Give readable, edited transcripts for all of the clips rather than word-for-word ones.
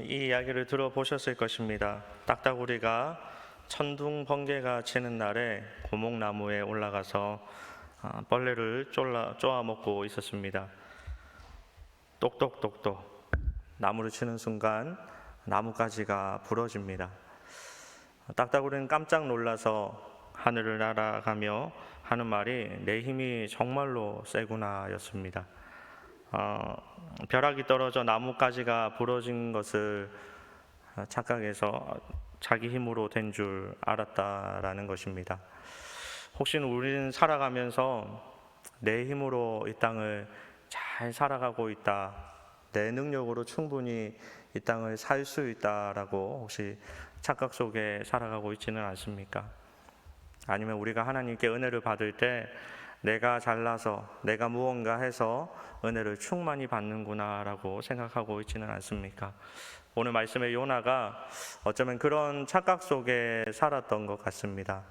이 이야기를 들어보셨을 것입니다. 딱따구리가 천둥 번개가 치는 날에 고목나무에 올라가서 벌레를 쪼아 먹고 있었습니다. 똑똑똑똑 나무를 치는 순간 나뭇가지가 부러집니다. 딱따구리는 깜짝 놀라서 하늘을 날아가며 하는 말이 "내 힘이 정말로 세구나" 였습니다. 벼락이 떨어져 나뭇가지가 부러진 것을 착각해서 자기 힘으로 된 줄 알았다라는 것입니다. 혹시 우리는 살아가면서 내 힘으로 이 땅을 잘 살아가고 있다, 내 능력으로 충분히 이 땅을 살 수 있다라고 혹시 착각 속에 살아가고 있지는 않습니까? 아니면 우리가 하나님께 은혜를 받을 때 내가 잘나서 내가 무언가 해서 은혜를 충만히 받는구나 라고 생각하고 있지는 않습니까? 오늘 말씀의 요나가 어쩌면 그런 착각 속에 살았던 것 같습니다.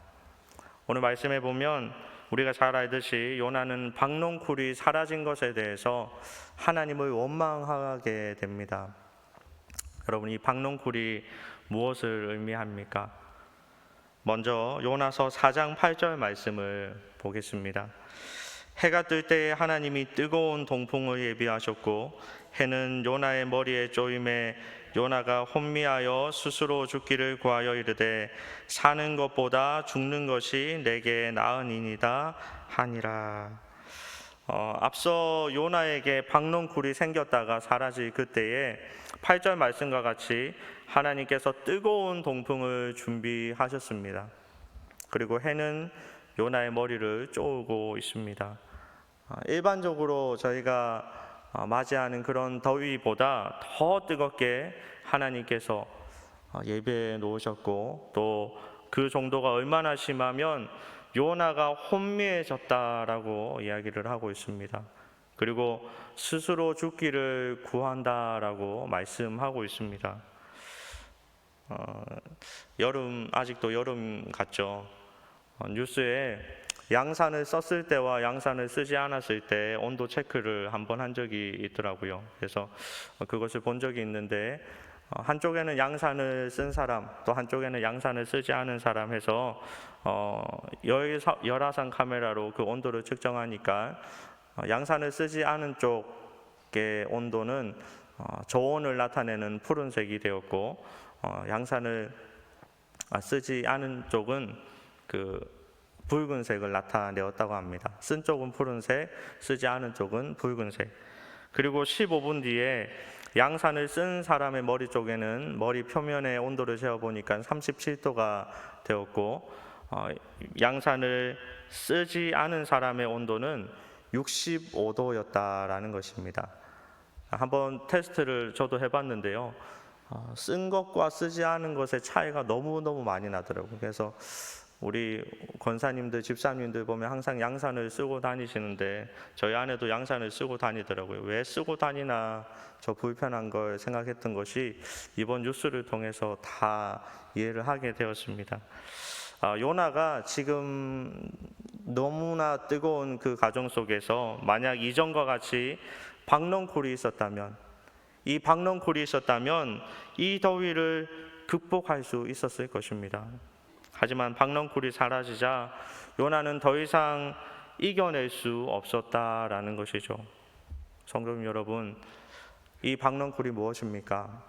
오늘 말씀에 보면 우리가 잘 알듯이 요나는 박농쿨이 사라진 것에 대해서 하나님을 원망하게 됩니다. 여러분, 이 박농쿨이 무엇을 의미합니까? 먼저 요나서 4장 8절 말씀을 보겠습니다. 해가 뜰 때에 하나님이 뜨거운 동풍을 예비하셨고 해는 요나의 머리에 쪼임에 요나가 혼미하여 스스로 죽기를 구하여 이르되 사는 것보다 죽는 것이 내게 나으니이다 하니라. 앞서 요나에게 박농쿨이 생겼다가 사라질 그때에 8절 말씀과 같이 하나님께서 뜨거운 동풍을 준비하셨습니다. 그리고 해는 요나의 머리를 쪼고 있습니다. 일반적으로 저희가 맞이하는 그런 더위보다 더 뜨겁게 하나님께서 예배해 놓으셨고, 또 그 정도가 얼마나 심하면 요나가 혼미해졌다라고 이야기를 하고 있습니다. 그리고 스스로 죽기를 구한다라고 말씀하고 있습니다. 아직도 여름 같죠. 뉴스에 양산을 썼을 때와 양산을 쓰지 않았을 때 온도 체크를 한번 한 적이 있더라고요. 그래서 그것을 본 적이 있는데 한쪽에는 양산을 쓴 사람, 또 한쪽에는 양산을 쓰지 않은 사람 해서 열화상 카메라로 그 온도를 측정하니까 양산을 쓰지 않은 쪽의 온도는 저온을 나타내는 푸른색이 되었고, 양산을 쓰지 않은 쪽은 그 붉은색을 나타내었다고 합니다. 쓴 쪽은 푸른색, 쓰지 않은 쪽은 붉은색. 그리고 15분 뒤에 양산을 쓴 사람의 머리 쪽에는 머리 표면의 온도를 재어보니까 37도가 되었고, 양산을 쓰지 않은 사람의 온도는 65도였다라는 것입니다. 한번 테스트를 저도 해봤는데요. 쓴 것과 쓰지 않은 것의 차이가 너무너무 많이 나더라고요. 그래서 우리 권사님들, 집사님들 보면 항상 양산을 쓰고 다니시는데 저희 아내도 양산을 쓰고 다니더라고요. 왜 쓰고 다니나 저 불편한 걸 생각했던 것이 이번 뉴스를 통해서 다 이해를 하게 되었습니다. 요나가 지금 너무나 뜨거운 그 가정 속에서 만약 이전과 같이 박농쿨이 있었다면, 이 박농쿨이 있었다면 이 더위를 극복할 수 있었을 것입니다. 하지만 박농쿨이 사라지자 요나는 더 이상 이겨낼 수 없었다라는 것이죠. 성도님 여러분, 이 박농쿨이 무엇입니까?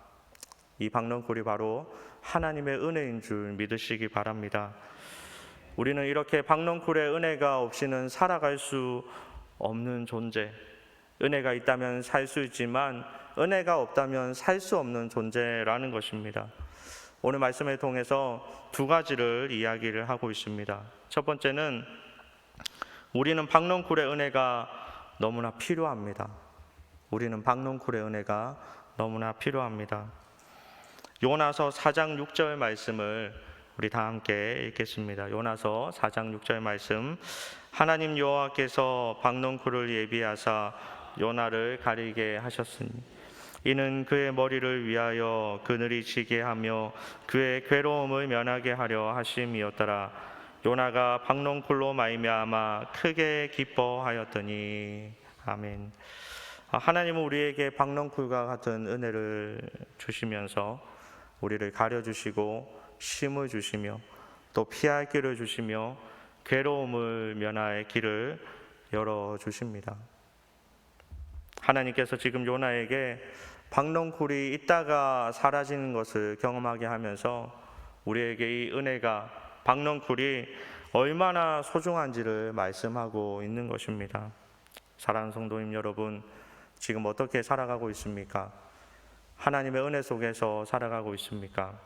이 박농쿨이 바로 하나님의 은혜인 줄 믿으시기 바랍니다. 우리는 이렇게 박농쿨의 은혜가 없이는 살아갈 수 없는 존재, 은혜가 있다면 살 수 있지만 은혜가 없다면 살 수 없는 존재라는 것입니다. 오늘 말씀을 통해서 두 가지를 이야기를 하고 있습니다. 첫 번째는 우리는 박농쿨의 은혜가 너무나 필요합니다. 우리는 박농쿨의 은혜가 너무나 필요합니다. 요나서 4장 6절 말씀을 우리 다 함께 읽겠습니다. 요나서 4장 6절 말씀. 하나님 여호와께서 박농쿨을 예비하사 요나를 가리게 하셨으니 이는 그의 머리를 위하여 그늘이 지게 하며 그의 괴로움을 면하게 하려 하심이었더라. 요나가 박농쿨로 말미암아 크게 기뻐하였더니. 아멘. 하나님은 우리에게 박넝쿨과 같은 은혜를 주시면서 우리를 가려주시고 쉼을 주시며 또 피할 길을 주시며 괴로움을 면할 길을 열어주십니다. 하나님께서 지금 요나에게 박넝쿨이 있다가 사라지는 것을 경험하게 하면서 우리에게 이 은혜가, 박넝쿨이 얼마나 소중한지를 말씀하고 있는 것입니다. 사랑하는 성도님 여러분, 지금 어떻게 살아가고 있습니까? 하나님의 은혜 속에서 살아가고 있습니까?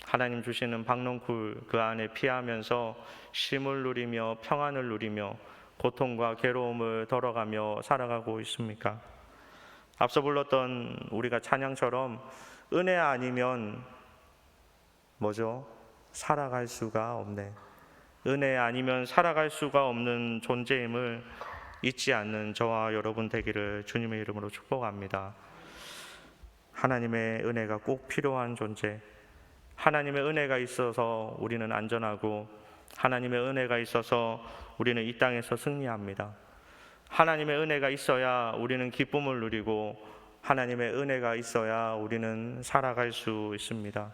하나님 주시는 박넝쿨 그 안에 피하면서 쉼을 누리며 평안을 누리며 고통과 괴로움을 덜어가며 살아가고 있습니까? 앞서 불렀던 우리가 찬양처럼 은혜 아니면 뭐죠? 살아갈 수가 없네. 은혜 아니면 살아갈 수가 없는 존재임을 잊지 않는 저와 여러분 되기를 주님의 이름으로 축복합니다. 하나님의 은혜가 꼭 필요한 존재, 하나님의 은혜가 있어서 우리는 안전하고 하나님의 은혜가 있어서 우리는 이 땅에서 승리합니다. 하나님의 은혜가 있어야 우리는 기쁨을 누리고 하나님의 은혜가 있어야 우리는 살아갈 수 있습니다.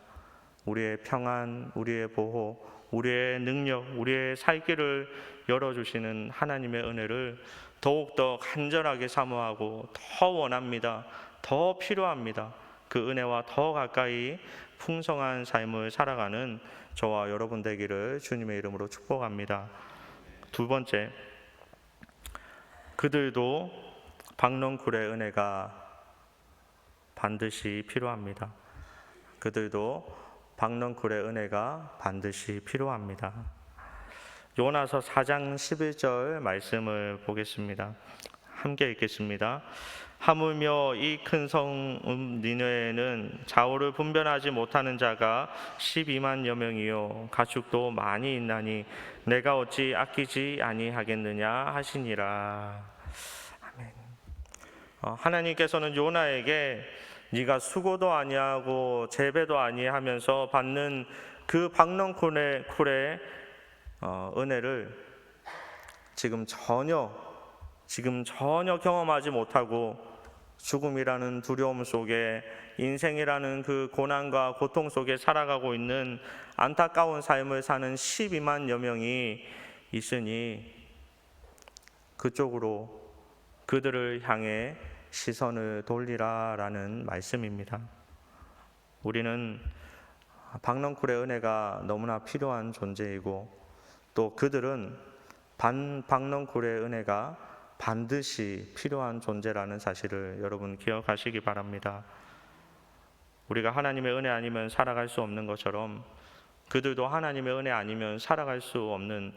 우리의 평안, 우리의 보호, 우리의 능력, 우리의 살 길을 열어주시는 하나님의 은혜를 더욱더 간절하게 사모하고 더 원합니다. 더 필요합니다. 그 은혜와 더 가까이 풍성한 삶을 살아가는 저와 여러분 되기를 주님의 이름으로 축복합니다. 두 번째, 그들도 박넝쿨의 은혜가 반드시 필요합니다. 그들도 박넝쿨의 은혜가 반드시 필요합니다. 요나서 4장 11절 말씀을 보겠습니다. 함께 읽겠습니다. 하물며 이 큰 성 니느웨는 좌우를 분별하지 못하는 자가 12만여 명이요 가축도 많이 있나니 내가 어찌 아끼지 아니하겠느냐 하시니라. 아멘. 하나님께서는 요나에게 네가 수고도 아니하고 재배도 아니하면서 받는 그 박넝쿨의 은혜를 지금 전혀 경험하지 못하고 죽음이라는 두려움 속에, 인생이라는 그 고난과 고통 속에 살아가고 있는 안타까운 삶을 사는 12만여 명이 있으니 그쪽으로 그들을 향해 시선을 돌리라라는 말씀입니다. 우리는 박넝쿨의 은혜가 너무나 필요한 존재이고 또 그들은 박넝쿨의 은혜가 반드시 필요한 존재라는 사실을 여러분 기억하시기 바랍니다. 우리가 하나님의 은혜 아니면 살아갈 수 없는 것처럼 그들도 하나님의 은혜 아니면 살아갈 수 없는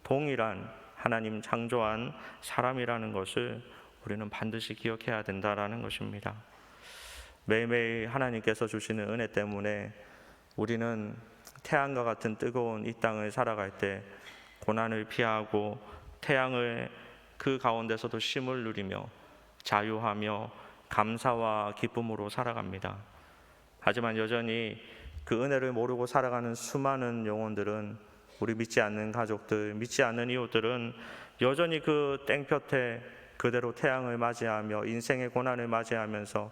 동일한 하나님 창조한 사람이라는 것을 우리는 반드시 기억해야 된다라는 것입니다. 매일매일 하나님께서 주시는 은혜 때문에 우리는 태양과 같은 뜨거운 이 땅을 살아갈 때 고난을 피하고 태양을 그 가운데서도 쉼을 누리며 자유하며 감사와 기쁨으로 살아갑니다. 하지만 여전히 그 은혜를 모르고 살아가는 수많은 영혼들은, 우리 믿지 않는 가족들, 믿지 않는 이웃들은 여전히 그 땡볕에 그대로 태양을 맞이하며 인생의 고난을 맞이하면서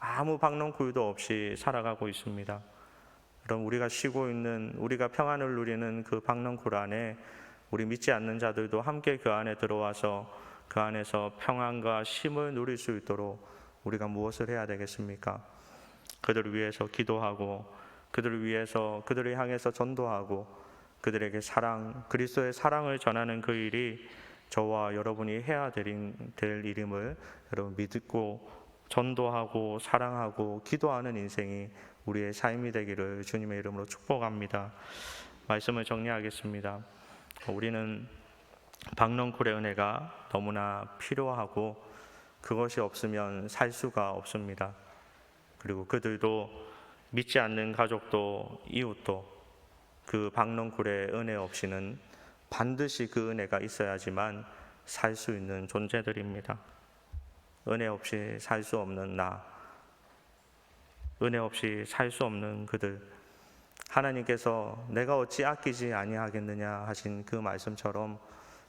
아무 박넝쿨도 없이 살아가고 있습니다. 그럼 우리가 쉬고 있는, 우리가 평안을 누리는 그 박넝쿨 안에 우리 믿지 않는 자들도 함께 그 안에 들어와서 그 안에서 평안과 쉼을 누릴 수 있도록 우리가 무엇을 해야 되겠습니까? 그들을 위해서 기도하고 그들을 위해서, 그들을 향해서 전도하고 그들에게 사랑, 그리스도의 사랑을 전하는 그 일이 저와 여러분이 해야 될 일임을 여러분 믿고 전도하고 사랑하고 기도하는 인생이 우리의 삶이 되기를 주님의 이름으로 축복합니다. 말씀을 정리하겠습니다. 우리는 박넝쿨의 은혜가 너무나 필요하고 그것이 없으면 살 수가 없습니다. 그리고 그들도, 믿지 않는 가족도 이웃도 그 박넝쿨의 은혜 없이는 반드시 그 은혜가 있어야지만 살 수 있는 존재들입니다. 은혜 없이 살 수 없는 나, 은혜 없이 살 수 없는 그들, 하나님께서 내가 어찌 아끼지 아니하겠느냐 하신 그 말씀처럼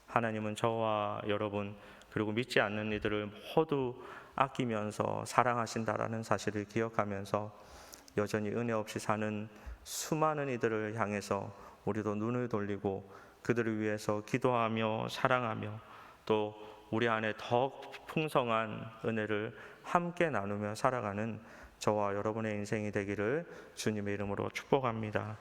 하나님은 저와 여러분 그리고 믿지 않는 이들을 모두 아끼면서 사랑하신다라는 사실을 기억하면서 여전히 은혜 없이 사는 수많은 이들을 향해서 우리도 눈을 돌리고 그들을 위해서 기도하며 사랑하며 또 우리 안에 더 풍성한 은혜를 함께 나누며 살아가는 저와 여러분의 인생이 되기를 주님의 이름으로 축복합니다.